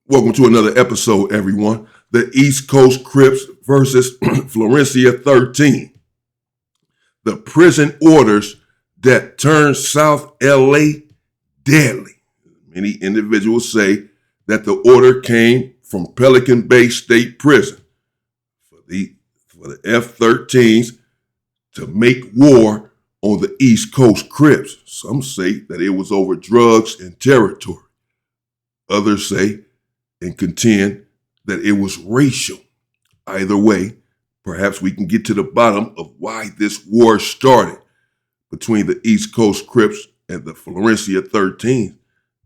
Welcome to another episode, everyone. The East Coast Crips versus Florencia 13. The prison orders that turned South LA deadly. Many individuals say that the order came from Pelican Bay State Prison for the F13s to make war on the East Coast Crips. Some say that it was over drugs and territory. Others say and contend that it was racial. Either way, perhaps we can get to the bottom of why this war started between the East Coast Crips and the Florencia 13.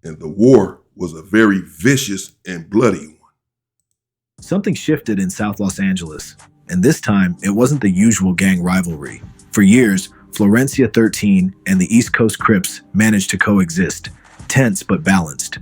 And the war was a very vicious and bloody one. Something shifted in South Los Angeles, and this time it wasn't the usual gang rivalry. For years, Florencia 13 and the East Coast Crips managed to coexist, tense but balanced.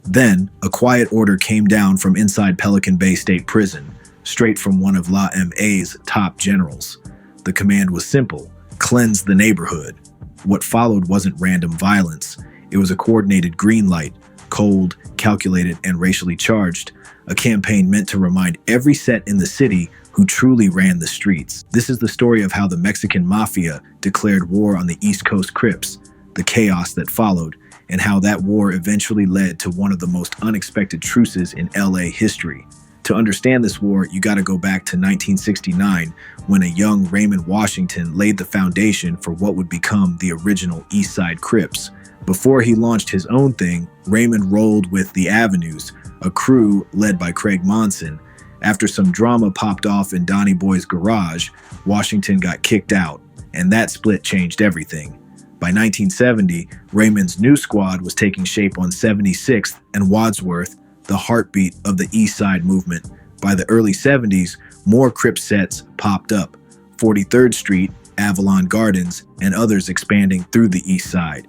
Then, a quiet order came down from inside Pelican Bay State Prison, straight from one of La MA's top generals. The command was simple: cleanse the neighborhood. What followed wasn't random violence. It was a coordinated green light, cold, calculated, and racially charged, a campaign meant to remind every set in the city who truly ran the streets. This is the story of how the Mexican Mafia declared war on the East Coast Crips, the chaos that followed, and how that war eventually led to one of the most unexpected truces in LA history. To understand this war, you gotta go back to 1969, when a young Raymond Washington laid the foundation for what would become the original East Side Crips. Before he launched his own thing, Raymond rolled with the Avenues, a crew led by Craig Monson. After some drama popped off in Donnie Boy's garage, Washington got kicked out, and that split changed everything. By 1970, Raymond's new squad was taking shape on 76th and Wadsworth, the heartbeat of the East Side movement. By the early 70s, more Crip sets popped up: 43rd Street, Avalon Gardens, and others expanding through the East Side.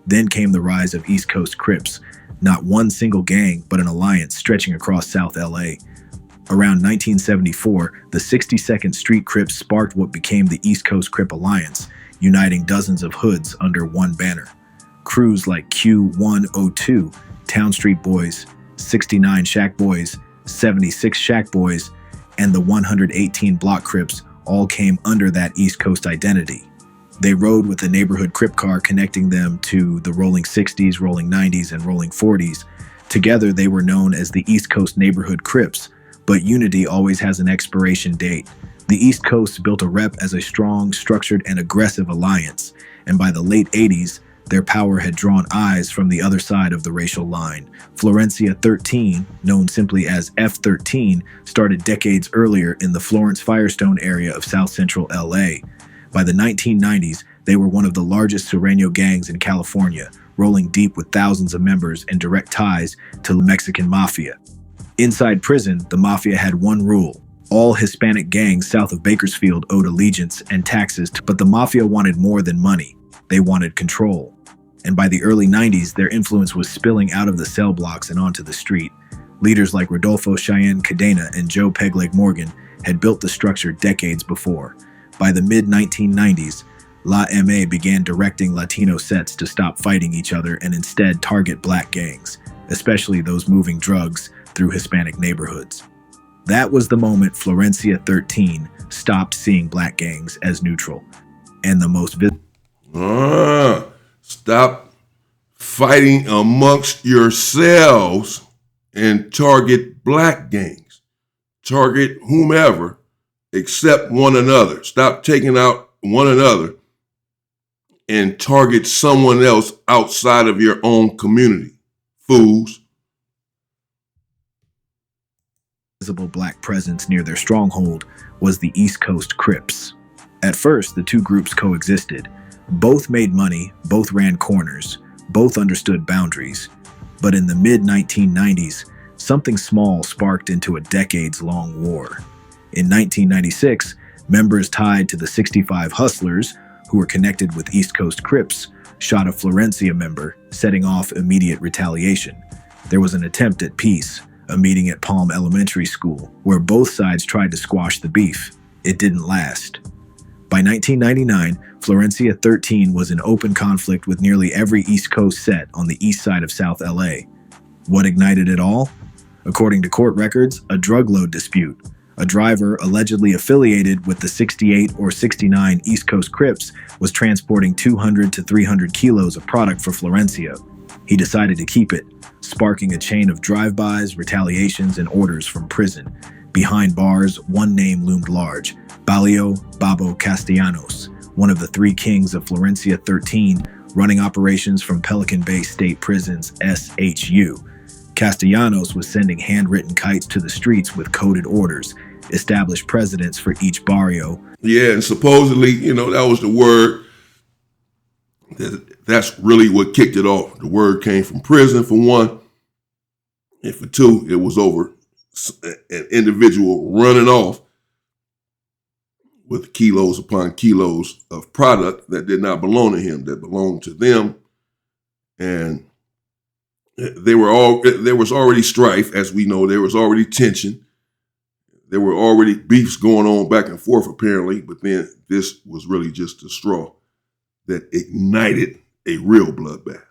Then came the rise of East Coast Crips, not one single gang, but an alliance stretching across South LA. Around 1974, the 62nd Street Crips sparked what became the East Coast Crip Alliance, uniting dozens of hoods under one banner. Crews like Q102, Town Street Boys, 69 Shack Boys, 76 Shack Boys, and the 118 Block Crips all came under that East Coast identity. They rode with the neighborhood Crip car connecting them to the Rolling 60s, Rolling 90s, and Rolling 40s. Together, they were known as the East Coast Neighborhood Crips, but unity always has an expiration date. The East Coast built a rep as a strong, structured, and aggressive alliance, and by the late 80s, their power had drawn eyes from the other side of the racial line. Florencia 13, known simply as F13, started decades earlier in the Florence-Firestone area of South Central LA. By the 1990s, they were one of the largest Sureño gangs in California, rolling deep with thousands of members and direct ties to the Mexican Mafia. Inside prison, the Mafia had one rule: all Hispanic gangs south of Bakersfield owed allegiance and taxes, but the Mafia wanted more than money. They wanted control. And by the early 90s, their influence was spilling out of the cell blocks and onto the street. Leaders like Rodolfo Cheyenne Cadena and Joe Pegleg Morgan had built the structure decades before. By the mid-1990s, La MA began directing Latino sets to stop fighting each other and instead target black gangs, especially those moving drugs through Hispanic neighborhoods. That was the moment Florencia 13 stopped seeing black gangs as neutral. And the most Stop fighting amongst yourselves and target black gangs. Target whomever except one another. Stop taking out one another and target someone else outside of your own community. Fools. visible black presence near their stronghold was the East Coast Crips. At first, the two groups coexisted. Both made money, both ran corners, both understood boundaries. But in the mid-1990s, something small sparked into a decades-long war. In 1996, members tied to the 65 Hustlers, who were connected with East Coast Crips, shot a Florencia member, setting off immediate retaliation. There was an attempt at peace, a meeting at Palm Elementary School, where both sides tried to squash the beef. It didn't last. By 1999, Florencia 13 was in open conflict with nearly every East Coast set on the east side of South LA. What ignited it all? According to court records, a drug load dispute. A driver allegedly affiliated with the 68 or 69 East Coast Crips was transporting 200 to 300 kilos of product for Florencia. He decided to keep it, sparking a chain of drive-bys, retaliations, and orders from prison. Behind bars, one name loomed large: Balio Babo Castellanos, one of the three kings of Florencia 13, running operations from Pelican Bay State Prison's SHU. Castellanos was sending handwritten kites to the streets with coded orders, established presidents for each barrio. Yeah, and supposedly, that was the word. That's really what kicked it off. The word came from prison, for one. And for two, it was over an individual running off with kilos upon kilos of product that did not belong to him, that belonged to them. And there was already strife, as we know. There was already tension. There were already beefs going on back and forth, apparently. But then this was really just the straw that ignited a real bloodbath.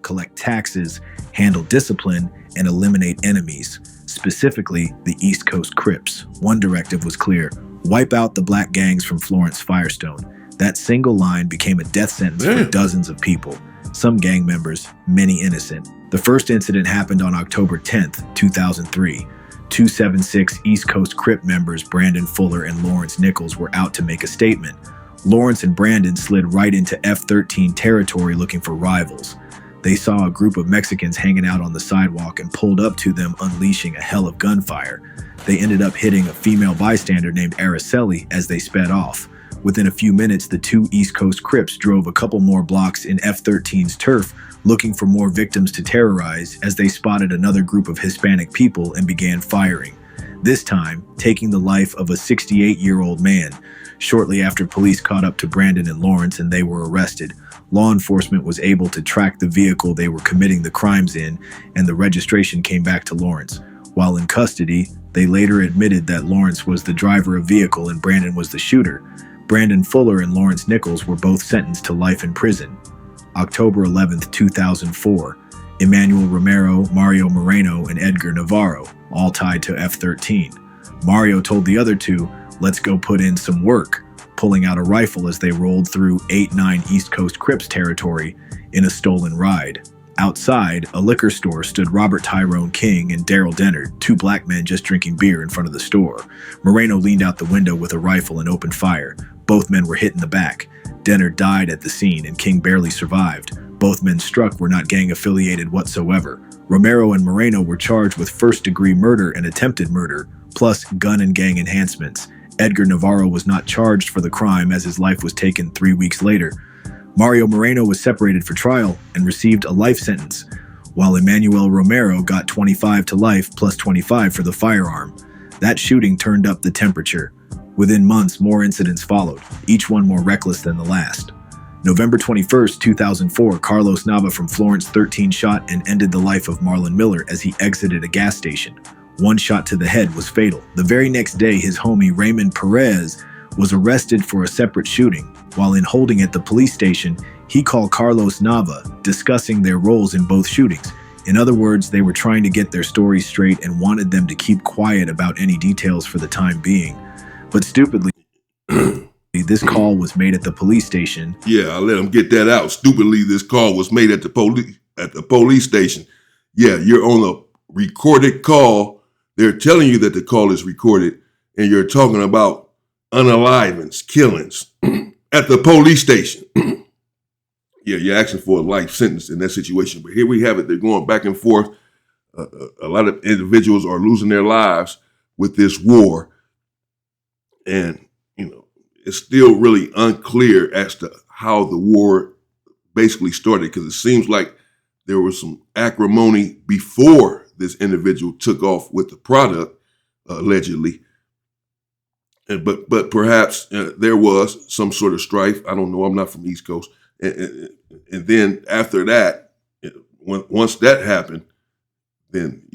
Collect taxes, handle discipline, and eliminate enemies, specifically the East Coast Crips. One directive was clear: wipe out the black gangs from Florence Firestone. That single line became a death sentence for dozens of people, some gang members, many innocent. The first incident happened on October 10th, 2003. 276 East Coast Crip members Brandon Fuller and Lawrence Nichols were out to make a statement. Lawrence and Brandon slid right into F13 territory looking for rivals. They saw a group of Mexicans hanging out on the sidewalk and pulled up to them, unleashing a hell of gunfire. They ended up hitting a female bystander named Araceli as they sped off. Within a few minutes, the two East Coast Crips drove a couple more blocks in F13's turf, looking for more victims to terrorize as they spotted another group of Hispanic people and began firing, this time taking the life of a 68-year-old man. Shortly after police caught up to Brandon and Lawrence and they were arrested, law enforcement was able to track the vehicle they were committing the crimes in, and the registration came back to Lawrence. While in custody, they later admitted that Lawrence was the driver of the vehicle and Brandon was the shooter. Brandon Fuller and Lawrence Nichols were both sentenced to life in prison. October 11, 2004, Emmanuel Romero, Mario Moreno, and Edgar Navarro, all tied to F13. Mario told the other two, "Let's go put in some work," pulling out a rifle as they rolled through 8-9 East Coast Crips territory in a stolen ride. Outside, a liquor store stood Robert Tyrone King and Daryl Dennard, two black men just drinking beer in front of the store. Moreno leaned out the window with a rifle and opened fire. Both men were hit in the back. Dennard died at the scene and King barely survived. Both men struck were not gang affiliated whatsoever. Romero and Moreno were charged with first-degree murder and attempted murder, plus gun and gang enhancements. Edgar Navarro was not charged for the crime as his life was taken 3 weeks later. Mario Moreno was separated for trial and received a life sentence, while Emmanuel Romero got 25 to life plus 25 for the firearm. That shooting turned up the temperature. Within months, more incidents followed, each one more reckless than the last. November 21st, 2004, Carlos Nava from Florence 13 shot and ended the life of Marlon Miller as he exited a gas station. One shot to the head was fatal. The very next day, his homie Raymond Perez was arrested for a separate shooting. While in holding at the police station, he called Carlos Nava, discussing their roles in both shootings. In other words, they were trying to get their stories straight and wanted them to keep quiet about any details for the time being. But stupidly, this call was made at the police station. Yeah, I let them get that out. Stupidly, this call was made at the police station. Yeah, you're on a recorded call. They're telling you that the call is recorded, and you're talking about unalivings, killings at the police station. Yeah, you're asking for a life sentence in that situation. But here we have it. They're going back and forth. A lot of individuals are losing their lives with this war. And, it's still really unclear as to how the war basically started, because it seems like there was some acrimony before this individual took off with the product, allegedly. But perhaps there was some sort of strife. I don't know. I'm not from the East Coast. And then after that, once that happened, then,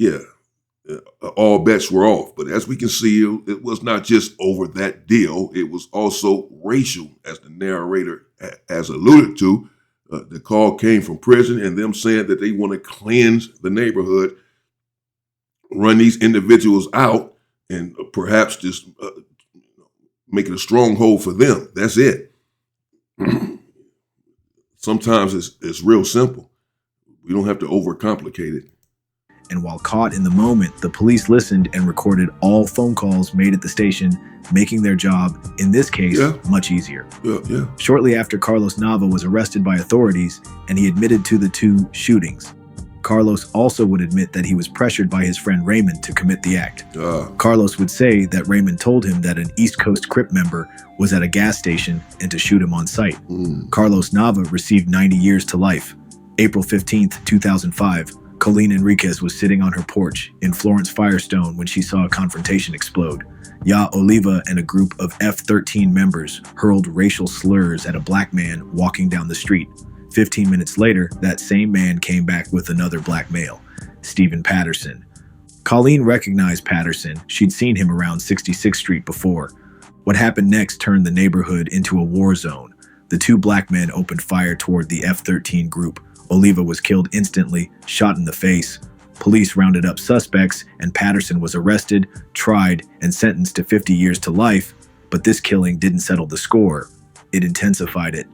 all bets were off. But as we can see, it was not just over that deal. It was also racial, as the narrator has alluded to. The call came from prison and them saying that they want to cleanse the neighborhood run these individuals out and perhaps just make it a stronghold for them. That's it. Sometimes it's real simple. We don't have to overcomplicate it. And while caught in the moment, the police listened and recorded all phone calls made at the station, making their job, in this case, much easier. Shortly after Carlos Nava was arrested by authorities, and he admitted to the 2 shootings. Carlos also would admit that he was pressured by his friend Raymond to commit the act. Carlos would say that Raymond told him that an East Coast Crip member was at a gas station and to shoot him on sight. Carlos Nava received 90 years to life. April 15th, 2005, Colleen Enriquez was sitting on her porch in Florence Firestone when she saw a confrontation explode. Ya Oliva and a group of F13 members hurled racial slurs at a black man walking down the street. 15 minutes later, that same man came back with another black male, Stephen Patterson. Colleen recognized Patterson. She'd seen him around 66th Street before. What happened next turned the neighborhood into a war zone. The 2 black men opened fire toward the F13 group. Oliva was killed instantly, shot in the face. Police rounded up suspects, and Patterson was arrested, tried, and sentenced to 50 years to life. But this killing didn't settle the score. It intensified it.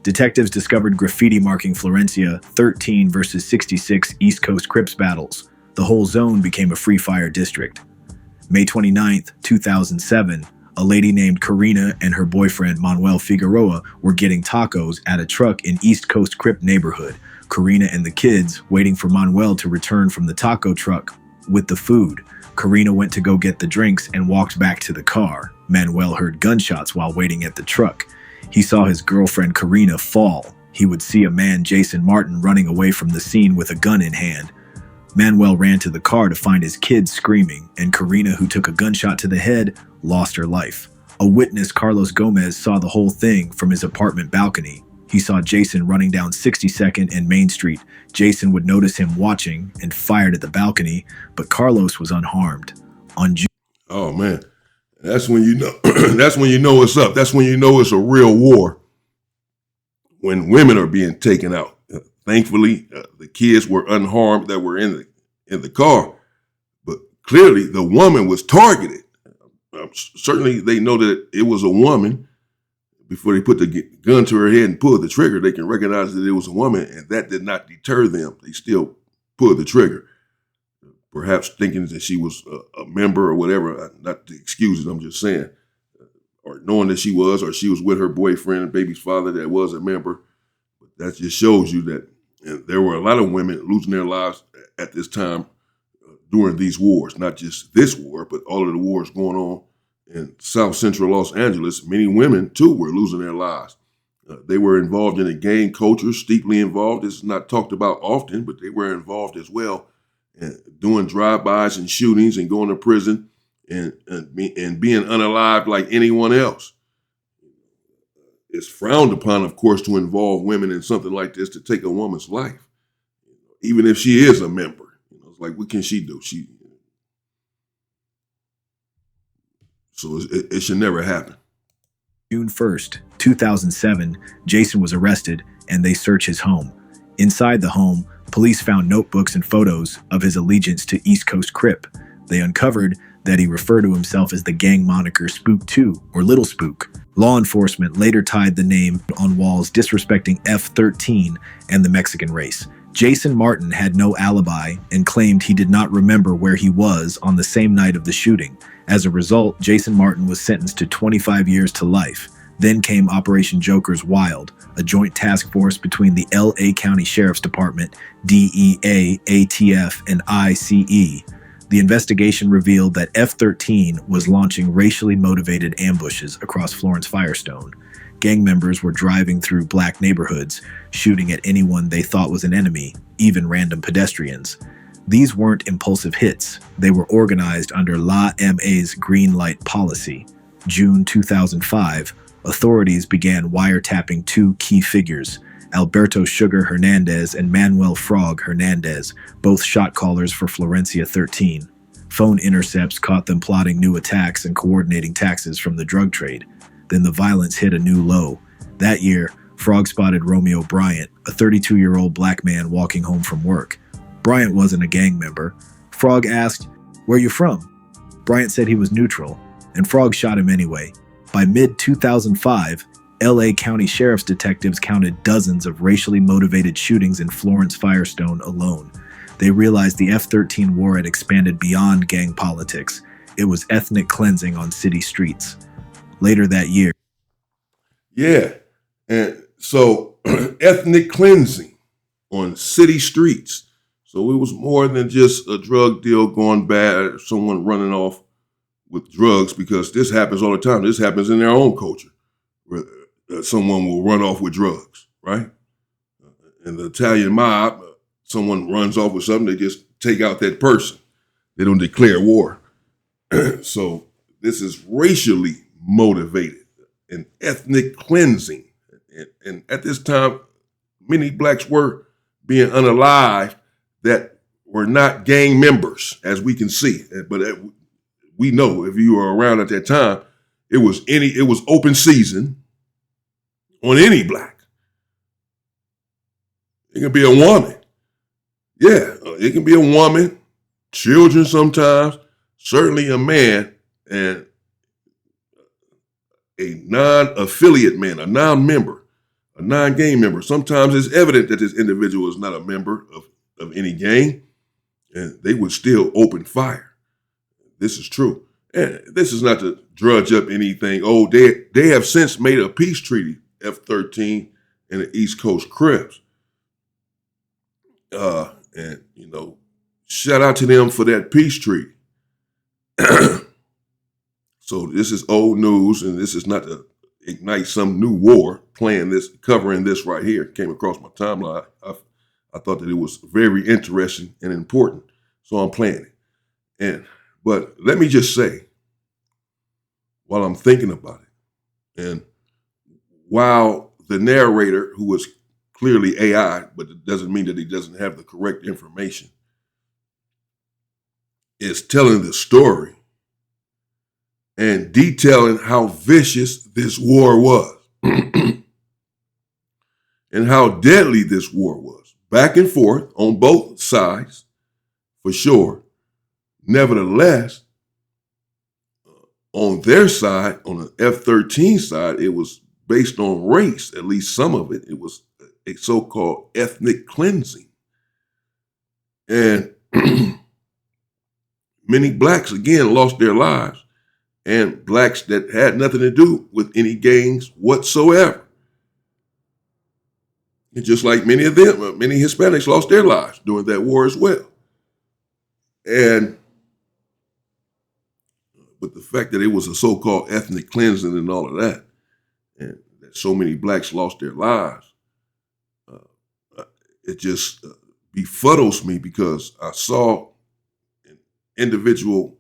Detectives discovered graffiti marking Florencia 13 versus 66 East Coast Crips battles. The whole zone became a free-fire district. May 29th, 2007, a lady named Karina and her boyfriend Manuel Figueroa were getting tacos at a truck in East Coast Crip neighborhood. Karina and the kids waiting for Manuel to return from the taco truck with the food. Karina went to go get the drinks and walked back to the car. Manuel heard gunshots while waiting at the truck. He saw his girlfriend Karina fall. He would see a man, Jason Martin, running away from the scene with a gun in hand. Manuel ran to the car to find his kids screaming, and Karina, who took a gunshot to the head, lost her life. A witness, Carlos Gomez, saw the whole thing from his apartment balcony. He saw Jason running down 62nd and Main Street. Jason would notice him watching and fired at the balcony, but Carlos was unharmed. Oh man, that's when you know. That's when you know it's up. That's when you know it's a real war. When women are being taken out. Thankfully, the kids were unharmed that were in the car, but clearly the woman was targeted. Certainly, they know that it was a woman. Before they put the gun to her head and pulled the trigger, they can recognize that it was a woman, and that did not deter them. They still pulled the trigger, perhaps thinking that she was a member or whatever. Not to excuse it, I'm just saying. Or knowing that she was, or she was with her boyfriend, baby's father that was a member. But that just shows you that there were a lot of women losing their lives at this time during these wars. Not just this war, but all of the wars going on in South Central Los Angeles. Many women, too, were losing their lives. They were involved in a gang culture, steeply involved. This is not talked about often, but they were involved as well, and doing drive-bys and shootings and going to prison and being unalived like anyone else. It's frowned upon, of course, to involve women in something like this, to take a woman's life, even if she is a member. It's like, what can she do? So it should never happen. June 1st, 2007, Jason was arrested and they searched his home. Inside the home, police found notebooks and photos of his allegiance to East Coast Crip. They uncovered that he referred to himself as the gang moniker Spook 2 or Little Spook. Law enforcement later tied the name on walls disrespecting F13 and the Mexican race. Jason Martin had no alibi and claimed he did not remember where he was on the same night of the shooting. As a result, Jason Martin was sentenced to 25 years to life. Then came Operation Joker's Wild, a joint task force between the LA County Sheriff's Department, DEA, ATF, and ICE. The investigation revealed that F13 was launching racially motivated ambushes across Florence Firestone. Gang members were driving through black neighborhoods, shooting at anyone they thought was an enemy, even random pedestrians. These weren't impulsive hits. They were organized under La MA's green light policy. June 2005, authorities began wiretapping 2 key figures, Alberto Sugar Hernandez and Manuel Frog Hernandez, both shot callers for Florencia 13. Phone intercepts caught them plotting new attacks and coordinating taxes from the drug trade. Then the violence hit a new low. That year, Frog spotted Romeo Bryant, a 32-year-old black man walking home from work. Bryant wasn't a gang member. Frog asked, "Where you from?" Bryant said he was neutral, and Frog shot him anyway. By mid-2005, LA County Sheriff's detectives counted dozens of racially motivated shootings in Florence Firestone alone. They realized the F-13 war had expanded beyond gang politics. It was ethnic cleansing on city streets. Later that year, Yeah. And so ethnic cleansing on city streets. So it was more than just a drug deal going bad, someone running off with drugs, because this happens all the time. This happens in their own culture, where someone will run off with drugs, right? In the Italian mob, someone runs off with something, they just take out that person. They don't declare war. So this is racially motivated and ethnic cleansing. And at this time, many blacks were being unalived that were not gang members, as we can see. But we know, if you were around at that time, it was open season on any black. It can be a woman. Yeah, it can be a woman, children sometimes, certainly a man, and a non-affiliate man, a non-member, a non-gang member. Sometimes it's evident that this individual is not a member of any gang, and they would still open fire. This is true. And this is not to drudge up anything. Oh, they have since made a peace treaty, F13 and the East Coast Crips. And, shout out to them for that peace treaty. So this is old news, and this is not to ignite some new war, covering this right here. It came across my timeline. I thought that it was very interesting and important, so I'm playing it. But let me just say, while I'm thinking about it, and while the narrator, who was clearly AI, but it doesn't mean that he doesn't have the correct information, is telling the story and detailing how vicious this war was and how deadly this war was. Back and forth on both sides, for sure. Nevertheless, on their side, on the F-13 side, it was based on race, at least some of it. It was a so-called ethnic cleansing. And many blacks, again, lost their lives, and blacks that had nothing to do with any gangs whatsoever. And just like many of them, many Hispanics lost their lives during that war as well. But the fact that it was a so-called ethnic cleansing and all of that, and that so many blacks lost their lives, it just befuddles me, because I saw an individual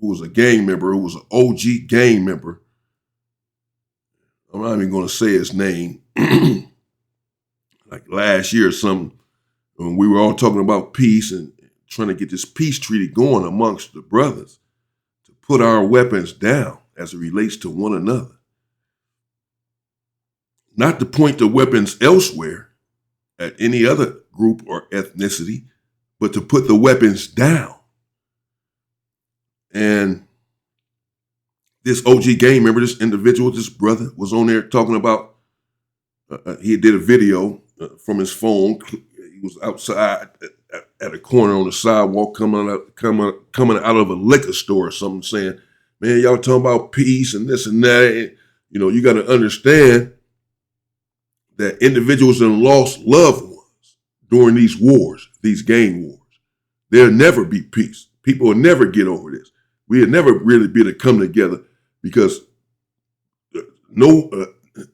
who was a gang member, who was an OG gang member. I'm not even going to say his name. Like last year or something, when we were all talking about peace and trying to get this peace treaty going amongst the brothers to put our weapons down as it relates to one another. Not to point the weapons elsewhere at any other group or ethnicity, but to put the weapons down. And this OG gang member, this individual, this brother, was on there talking about, he did a video from his phone. He was outside at a corner on the sidewalk coming out of a liquor store or something, saying, man, y'all talking about peace and this and that. And, you got to understand that individuals that lost loved ones during these wars, these gang wars, there'll never be peace. People will never get over this. We'll never really be able to come together, because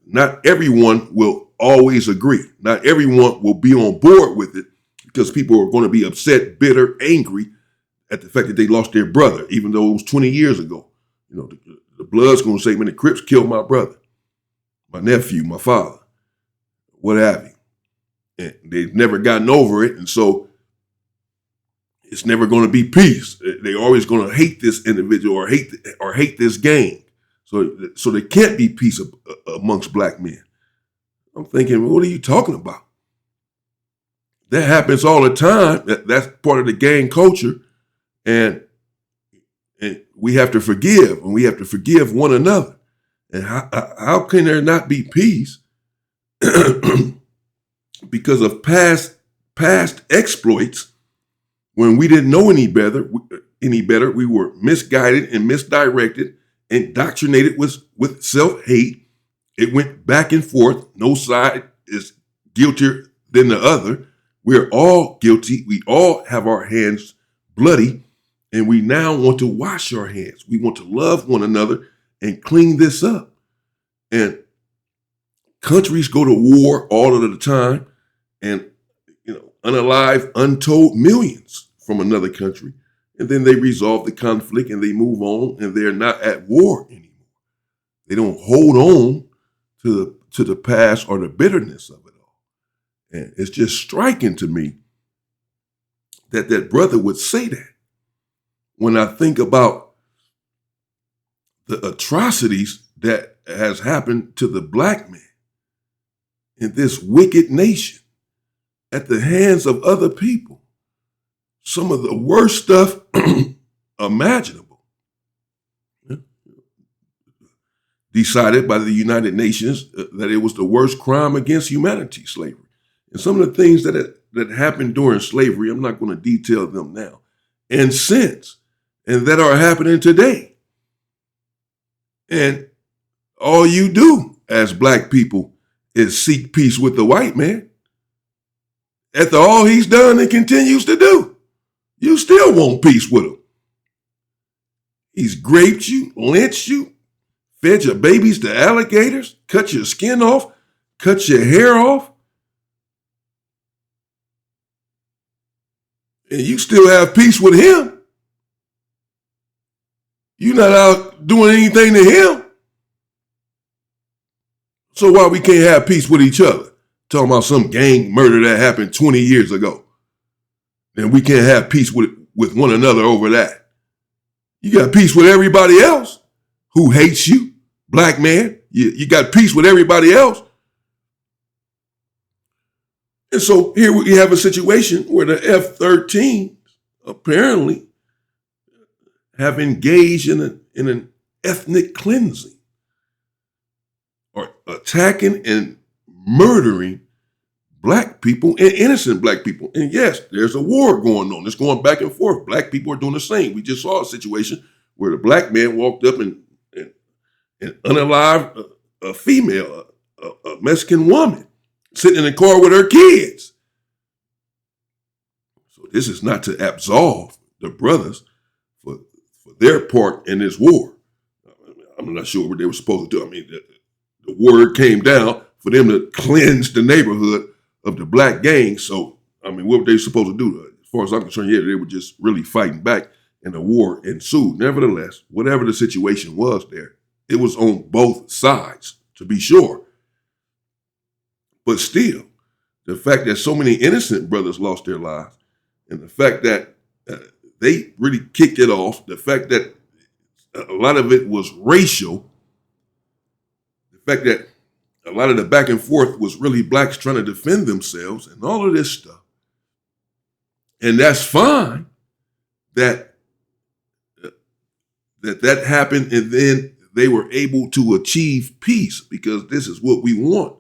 not everyone will always agree. Not everyone will be on board with it, because people are going to be upset, bitter, angry at the fact that they lost their brother, even though it was 20 years ago. The blood's going to say, man, the Crips killed my brother, my nephew, my father, what have you. And they've never gotten over it. And so it's never going to be peace. They're always going to hate this individual or hate this gang. So there can't be peace amongst black men. I'm thinking, what are you talking about? That happens all the time. That's part of the gang culture. And we have to forgive, and we have to forgive one another. And how can there not be peace because of past exploits when we didn't know any better? We were misguided and misdirected, indoctrinated with self-hate. It went back and forth. No side is guiltier than the other. We're all guilty. We all have our hands bloody, and we now want to wash our hands. We want to love one another and clean this up. And countries go to war all of the time, and unalive, untold millions from another country. And then they resolve the conflict and they move on, and they're not at war anymore. They don't hold on to the past or the bitterness of it all. And it's just striking to me that brother would say that. When I think about the atrocities that has happened to the black man in this wicked nation at the hands of other people, some of the worst stuff imaginable, decided by the United Nations that it was the worst crime against humanity, slavery. And some of the things that happened during slavery, I'm not going to detail them now, and since, and that are happening today. And all you do as black people is seek peace with the white man. After all he's done and continues to do, you still want peace with him. He's raped you, lynched you, fed your babies to alligators, cut your skin off, cut your hair off. And you still have peace with him. You're not out doing anything to him. So why we can't have peace with each other? Talking about some gang murder that happened 20 years ago. Then we can't have peace with one another over that. You got peace with everybody else who hates you, black man. You got peace with everybody else. And so here we have a situation where the F13 apparently have engaged in an ethnic cleansing or attacking and murdering black people and innocent black people. And yes, there's a war going on. It's going back and forth. Black people are doing the same. We just saw a situation where the black man walked up and unalived a female, a Mexican woman, sitting in the car with her kids. So this is not to absolve the brothers for their part in this war. I'm not sure what they were supposed to do. I mean, the word came down for them to cleanse the neighborhood of the black gang. So, I mean, what were they supposed to do? As far as I'm concerned, yeah, they were just really fighting back, and the war ensued. Nevertheless, whatever the situation was there, it was on both sides, to be sure. But still, the fact that so many innocent brothers lost their lives, and the fact that they really kicked it off, the fact that a lot of it was racial, the fact that a lot of the back and forth was really blacks trying to defend themselves and all of this stuff. And that's fine that happened, and then they were able to achieve peace, because this is what we want.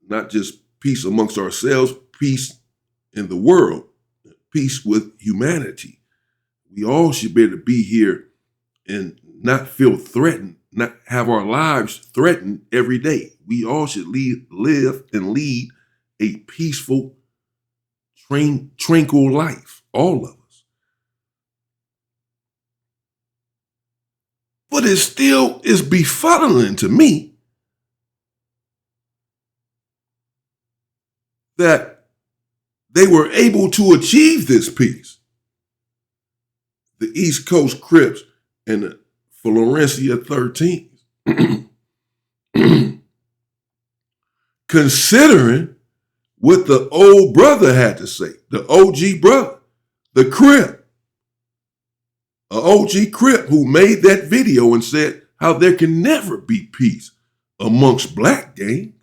Not just peace amongst ourselves, peace in the world, peace with humanity. We all should be able to be here and not feel threatened, not have our lives threatened every day. We all should live and lead a peaceful, tranquil life, all of us. But it still is befuddling to me that they were able to achieve this peace. The East Coast Crips and the Florencia 13, considering what the old brother had to say, the OG brother, the Crip, an OG Crip who made that video and said how there can never be peace amongst black gangs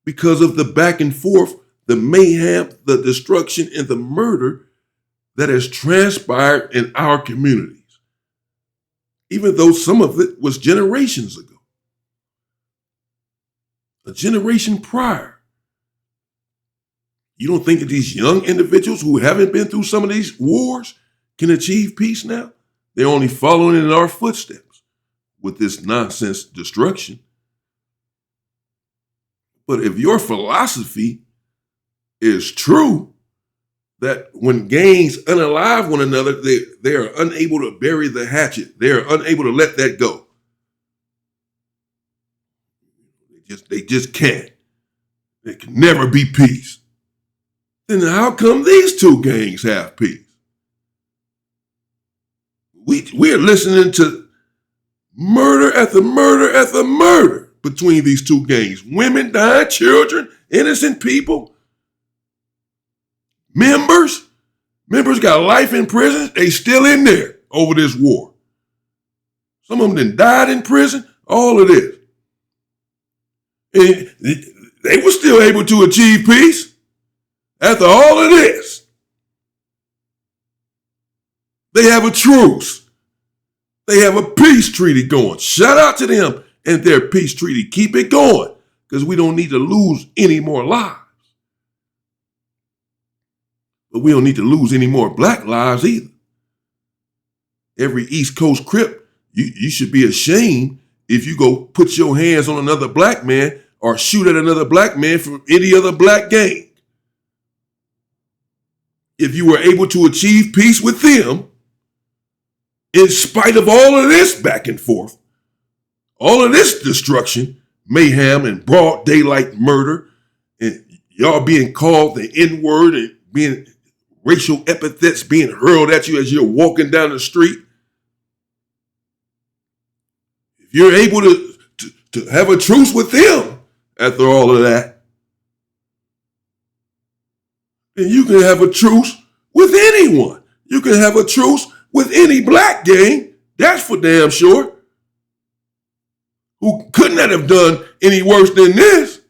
because of the back and forth, the mayhem, the destruction, and the murder that has transpired in our communities, even though some of it was generations ago, a generation prior. You don't think that these young individuals who haven't been through some of these wars can achieve peace now? They're only following in our footsteps with this nonsense destruction. But if your philosophy is true, that when gangs unalive one another, they are unable to bury the hatchet. They are unable to let that go. They just can't. There can never be peace. Then how come these two gangs have peace? We are listening to murder after murder after murder between these two gangs. Women dying, children, innocent people. Members got life in prison. They still in there over this war. Some of them done died in prison. All of this. And they were still able to achieve peace after all of this. They have a truce. They have a peace treaty going. Shout out to them and their peace treaty. Keep it going, because we don't need to lose any more lives. But we don't need to lose any more black lives either. Every East Coast Crip, you should be ashamed if you go put your hands on another black man or shoot at another black man from any other black gang. If you were able to achieve peace with them, in spite of all of this back and forth, all of this destruction, mayhem, and broad daylight murder, and y'all being called the N-word and being racial epithets being hurled at you as you're walking down the street. If you're able to have a truce with them after all of that, then you can have a truce with anyone. You can have a truce with any black gang, that's for damn sure, who could not have done any worse than this.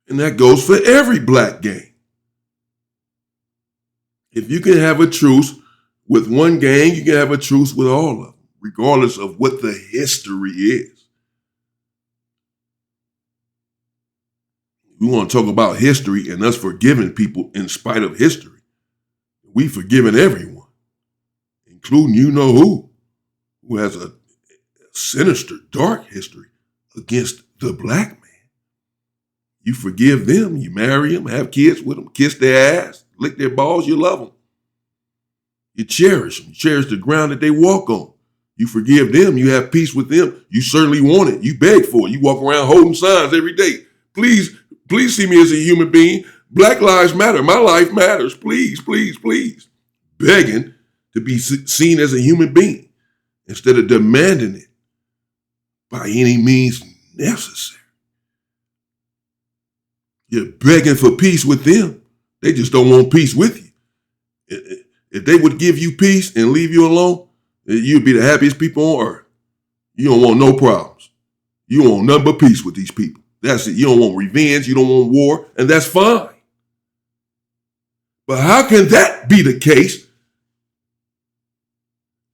And that goes for every black gang. If you can have a truce with one gang, you can have a truce with all of them, regardless of what the history is. We want to talk about history and us forgiving people in spite of history. We've forgiven everyone, including you know who has a sinister, dark history against the black man. You forgive them, you marry them, have kids with them, kiss their ass, lick their balls, you love them. You cherish them, you cherish the ground that they walk on. You forgive them, you have peace with them. You certainly want it, you beg for it. You walk around holding signs every day. Please see me as a human being. Black lives matter. My life matters. Please, please, please. Begging to be seen as a human being instead of demanding it by any means necessary. You're begging for peace with them. They just don't want peace with you. If they would give you peace and leave you alone, you'd be the happiest people on earth. You don't want no problems. You don't want nothing but peace with these people. That's it. You don't want revenge. You don't want war. And that's fine. But how can that be the case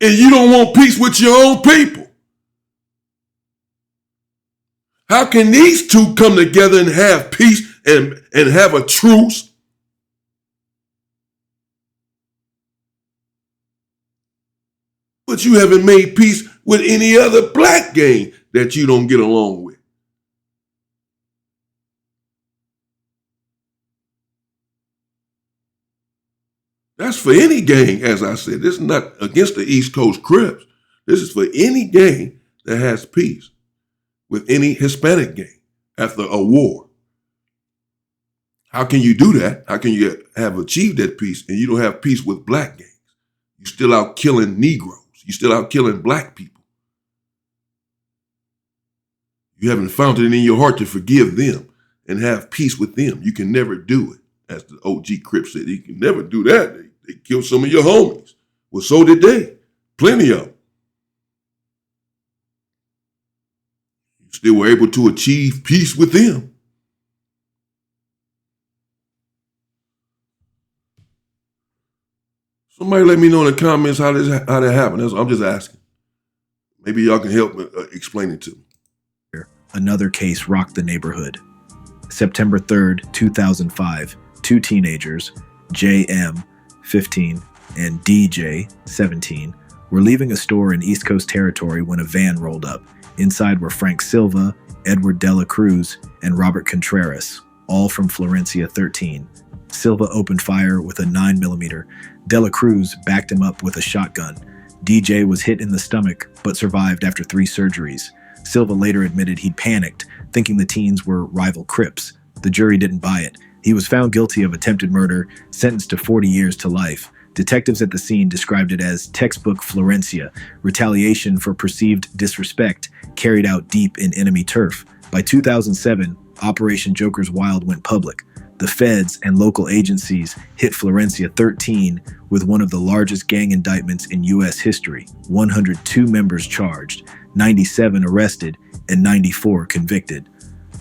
and you don't want peace with your own people? How can these two come together and have peace and have a truce? But you haven't made peace with any other black gang that you don't get along with. That's for any gang, as I said. This is not against the East Coast Crips. This is for any gang that has peace with any Hispanic gang after a war. How can you do that? How can you have achieved that peace and you don't have peace with black gangs? You're still out killing Negroes. You're still out killing black people. You haven't found it in your heart to forgive them and have peace with them. You can never do it. As the OG Crip said, you can never do that. They killed some of your homies. Well, so did they. Plenty of them. You still were able to achieve peace with them. Somebody let me know in the comments how that happened. I'm just asking. Maybe y'all can help me explain it to me. Another case rocked the neighborhood. September 3rd, 2005, two teenagers, JM, 15, and DJ, 17, were leaving a store in East Coast territory when a van rolled up. Inside were Frank Silva, Edward Dela Cruz, and Robert Contreras, all from Florencia 13. Silva opened fire with a 9mm. Dela Cruz backed him up with a shotgun. DJ was hit in the stomach, but survived after 3 surgeries. Silva later admitted he'd panicked, thinking the teens were rival Crips. The jury didn't buy it. He was found guilty of attempted murder, sentenced to 40 years to life. Detectives at the scene described it as textbook Florencia, retaliation for perceived disrespect carried out deep in enemy turf. By 2007, Operation Joker's Wild went public. The feds and local agencies hit Florencia 13 with one of the largest gang indictments in U.S. history. 102 members charged, 97 arrested, and 94 convicted.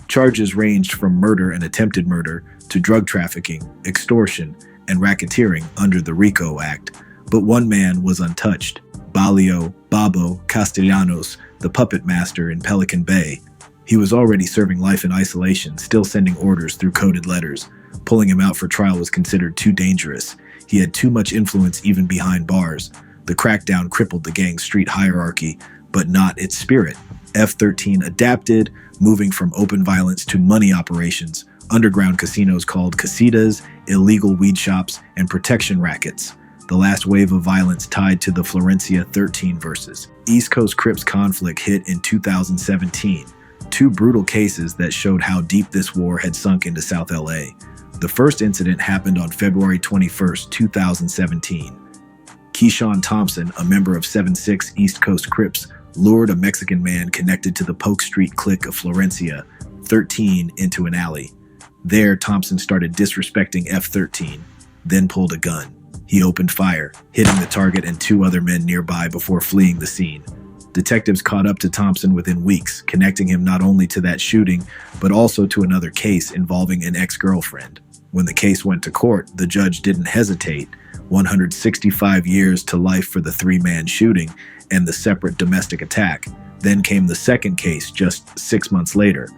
Charges ranged from murder and attempted murder to drug trafficking, extortion, and racketeering under the RICO Act. But one man was untouched: Balio Babo Castellanos, the puppet master in Pelican Bay. He was already serving life in isolation, still sending orders through coded letters. Pulling him out for trial was considered too dangerous. He had too much influence even behind bars. The crackdown crippled the gang's street hierarchy, but not its spirit. F13 adapted, moving from open violence to money operations, underground casinos called casitas, illegal weed shops, and protection rackets. The last wave of violence tied to the Florencia 13 versus East Coast Crips conflict hit in 2017. 2 brutal cases that showed how deep this war had sunk into South LA. The first incident happened on February 21, 2017. Keyshawn Thompson, a member of 7-6 East Coast Crips, lured a Mexican man connected to the Polk Street clique of Florencia 13 into an alley. There, Thompson started disrespecting F13, then pulled a gun. He opened fire, hitting the target and 2 other men nearby before fleeing the scene. Detectives caught up to Thompson within weeks, connecting him not only to that shooting, but also to another case involving an ex-girlfriend. When the case went to court, the judge didn't hesitate. 165 years to life for the 3-man shooting and the separate domestic attack. Then came the second case just 6 months later,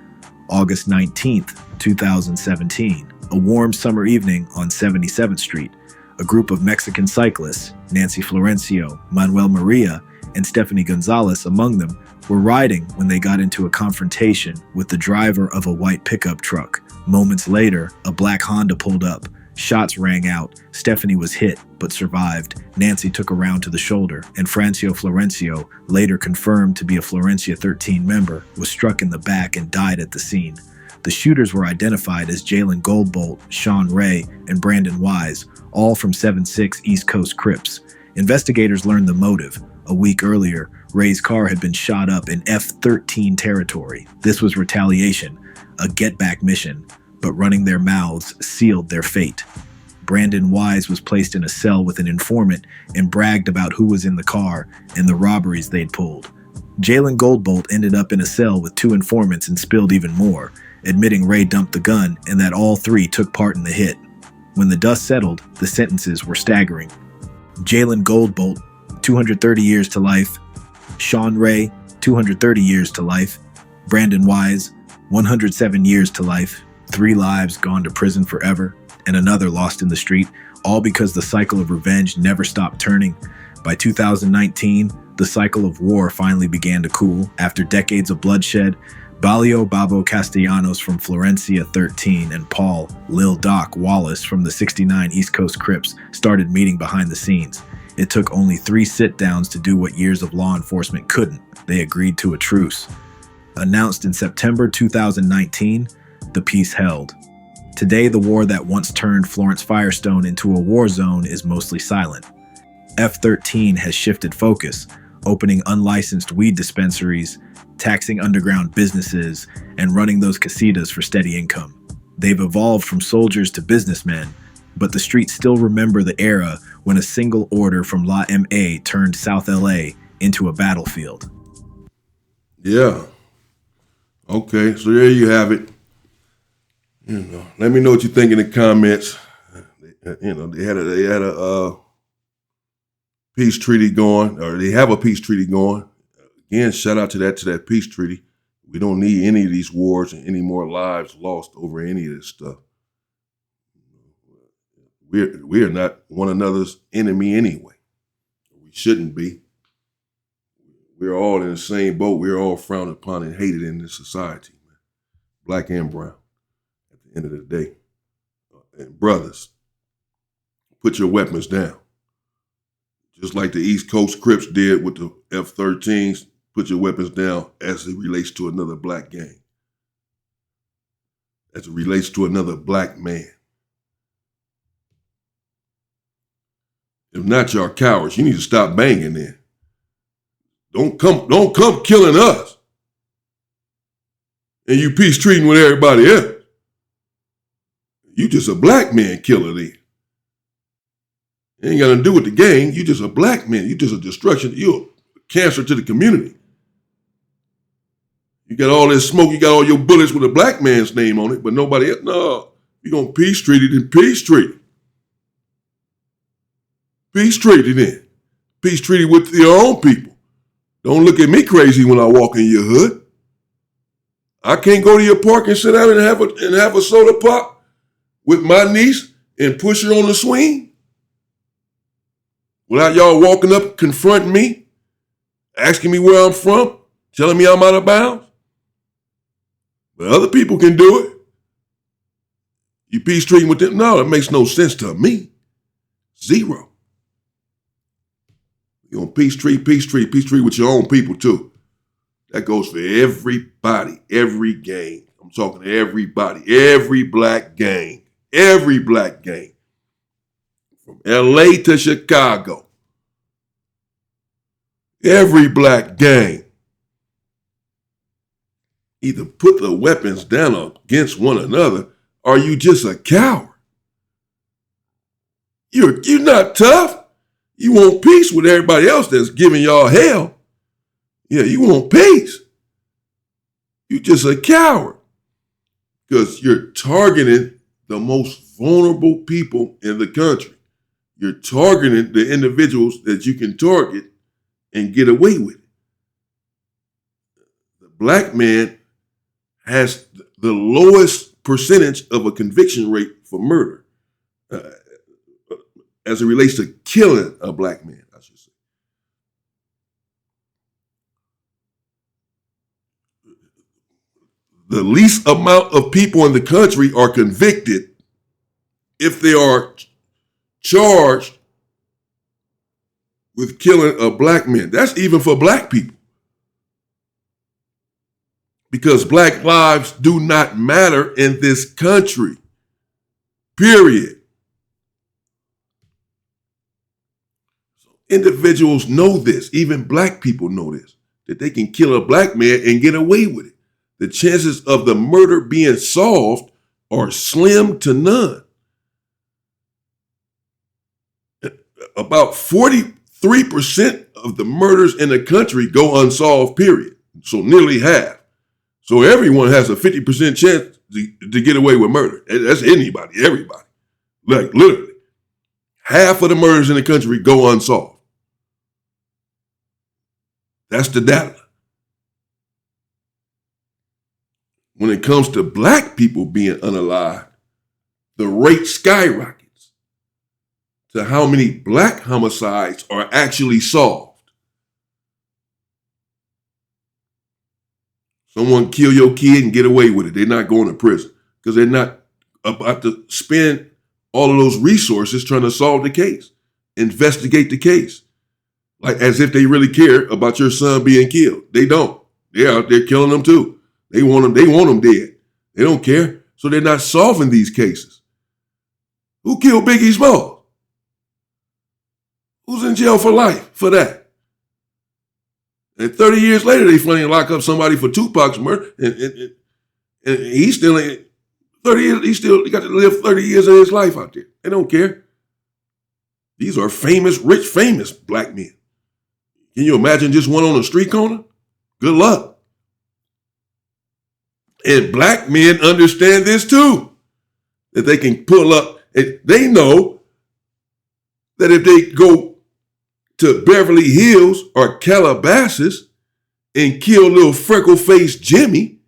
August 19th, 2017, a warm summer evening on 77th Street. A group of Mexican cyclists, Nancy Florencio, Manuel Maria, and Stephanie Gonzalez among them, were riding when they got into a confrontation with the driver of a white pickup truck. Moments later, a black Honda pulled up. Shots rang out. Stephanie was hit, but survived. Nancy took a round to the shoulder, and Francio Florencio, later confirmed to be a Florencia 13 member, was struck in the back and died at the scene. The shooters were identified as Jalen Goldbolt, Sean Ray, and Brandon Wise, all from 7-6 East Coast Crips. Investigators learned the motive. A week earlier, Ray's car had been shot up in F13 territory. This was retaliation, a get-back mission, but running their mouths sealed their fate. Brandon Wise was placed in a cell with an informant and bragged about who was in the car and the robberies they'd pulled. Jalen Goldbolt ended up in a cell with 2 informants and spilled even more, admitting Ray dumped the gun and that all 3 took part in the hit. When the dust settled, the sentences were staggering. Jalen Goldbolt, 230 years to life. Sean Ray, 230 years to life. Brandon Wise, 107 years to life. 3 lives gone to prison forever, and another lost in the street, all because the cycle of revenge never stopped turning. By 2019, the cycle of war finally began to cool. After decades of bloodshed, Balio Babo Castellanos from Florencia 13 and Paul Lil Doc Wallace from the 69 East Coast Crips started meeting behind the scenes. It took only 3 sit-downs to do what years of law enforcement couldn't. They agreed to a truce. Announced in September 2019, the peace held. Today, the war that once turned Florence Firestone into a war zone is mostly silent. F13 has shifted focus, opening unlicensed weed dispensaries, taxing underground businesses, and running those casitas for steady income. They've evolved from soldiers to businessmen, but the streets still remember the era when a single order from La MA turned South LA into a battlefield. Yeah. Okay, so there you have it. Let me know what you think in the comments. They had a peace treaty going, or they have a peace treaty going. Again, shout out to that peace treaty. We don't need any of these wars and any more lives lost over any of this stuff. We are not one another's enemy anyway. We shouldn't be. We're all in the same boat. We're all frowned upon and hated in this society, man. Black and brown, at the end of the day. And brothers, put your weapons down. Just like the East Coast Crips did with the F13s, put your weapons down as it relates to another black gang. As it relates to another black man. If not, y'all cowards. You need to stop banging then. Don't come killing us. And you peace treating with everybody else. You just a black man killer then. It ain't got nothing to do with the gang. You just a black man. You just a destruction. You're a cancer to the community. You got all this smoke. You got all your bullets with a black man's name on it, but nobody else. No, you're going to peace treat it and peace treat it. Peace treaty then. Peace treaty with your own people. Don't look at me crazy when I walk in your hood. I can't go to your park and sit down and have a soda pop with my niece and push her on the swing without y'all walking up, confronting me, asking me where I'm from, telling me I'm out of bounds. But other people can do it. You peace treating with them? No, it makes no sense to me. Zero. You're going to peace treat with your own people too. That goes for everybody, every gang. I'm talking to everybody, every black gang. From LA to Chicago. Every black gang. Either put the weapons down against one another, or you just a coward. You're not tough. You want peace with everybody else that's giving y'all hell. Yeah, you want peace. You just a coward. Because you're targeting the most vulnerable people in the country. You're targeting the individuals that you can target and get away with it. The black man has the lowest percentage of a conviction rate for murder. As it relates to killing a black man, I should say. The least amount of people in the country are convicted if they are charged with killing a black man. That's even for black people. Because black lives do not matter in this country. Period. Individuals know this, even black people know this, that they can kill a black man and get away with it. The chances of the murder being solved are slim to none. About 43% of the murders in the country go unsolved, period. So nearly half. So everyone has a 50% chance to get away with murder. That's anybody, everybody. Like literally. Half of the murders in the country go unsolved. That's the data. When it comes to black people being unalived, the rate skyrockets to how many black homicides are actually solved. Someone kill your kid and get away with it. They're not going to prison because they're not about to spend all of those resources trying to solve the case, investigate the case. Like as if they really care about your son being killed. They don't. They're out there killing them too. They want them dead. They don't care. So they're not solving these cases. Who killed Biggie Smalls? Who's in jail for life for that? And 30 years later, they finally lock up somebody for Tupac's murder. And he's still in 30 years. He got to live 30 years of his life out there. They don't care. These are famous, rich, famous black men. Can you imagine just one on a street corner? Good luck. And black men understand this too. That they can pull up. And they know that if they go to Beverly Hills or Calabasas and kill little freckle-faced Jimmy,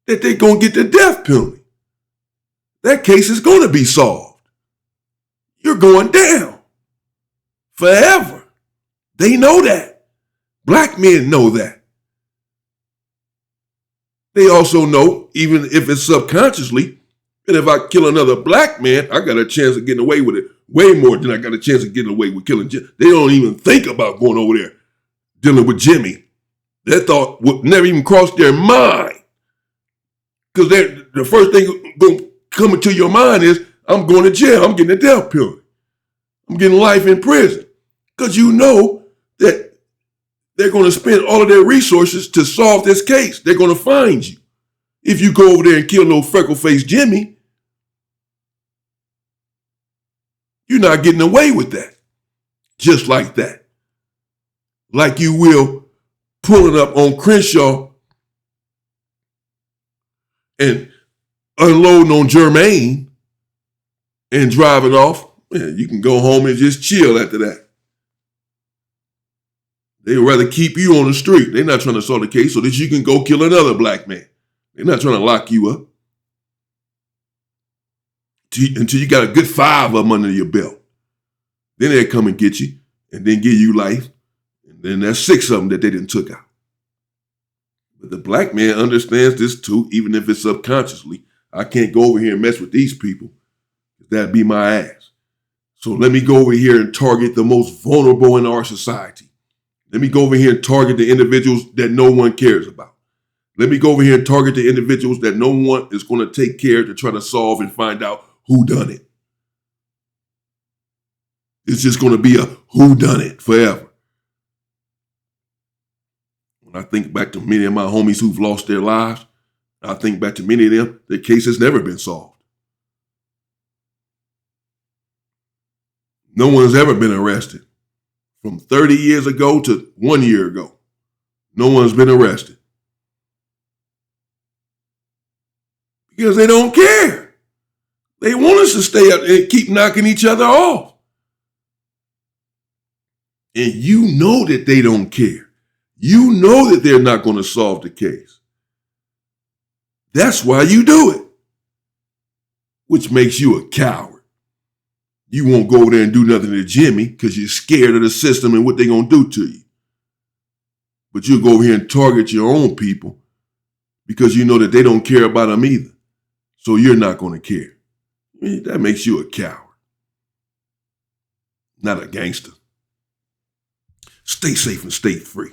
that they're going to get the death penalty. That case is going to be solved. You're going down forever. They know that. Black men know that. They also know, even if it's subconsciously, that if I kill another black man, I got a chance of getting away with it way more than I got a chance of getting away with killing Jimmy. They don't even think about going over there dealing with Jimmy. That thought would never even cross their mind. Because the first thing going to come into your mind is, I'm going to jail. I'm getting a death penalty. I'm getting life in prison. Because you know that they're going to spend all of their resources to solve this case. They're going to find you. If you go over there and kill little freckle-faced Jimmy, you're not getting away with that. Just like that. Like you will pulling up on Crenshaw and unloading on Jermaine and driving off. Man, you can go home and just chill after that. They would rather keep you on the street. They're not trying to solve the case so that you can go kill another black man. They're not trying to lock you up until you got a good 5 of them under your belt. Then they'll come and get you and then give you life. And then there's 6 of them that they didn't took out. But the black man understands this too, even if it's subconsciously. I can't go over here and mess with these people. That'd be my ass. So let me go over here and target the most vulnerable in our society. Let me go over here and target the individuals that no one cares about. Let me go over here and target the individuals that no one is going to take care to try to solve and find out who done it. It's just going to be a who done it forever. When I think back to many of my homies who've lost their lives, I think back to many of them, their case has never been solved. No one's ever been arrested. From 30 years ago to 1 year ago, no one's been arrested. Because they don't care. They want us to stay up and keep knocking each other off. And you know that they don't care. You know that they're not going to solve the case. That's why you do it. Which makes you a coward. You won't go over there and do nothing to Jimmy because you're scared of the system and what they're going to do to you. But you'll go over here and target your own people because you know that they don't care about them either. So you're not going to care. I mean, that makes you a coward. Not a gangster. Stay safe and stay free.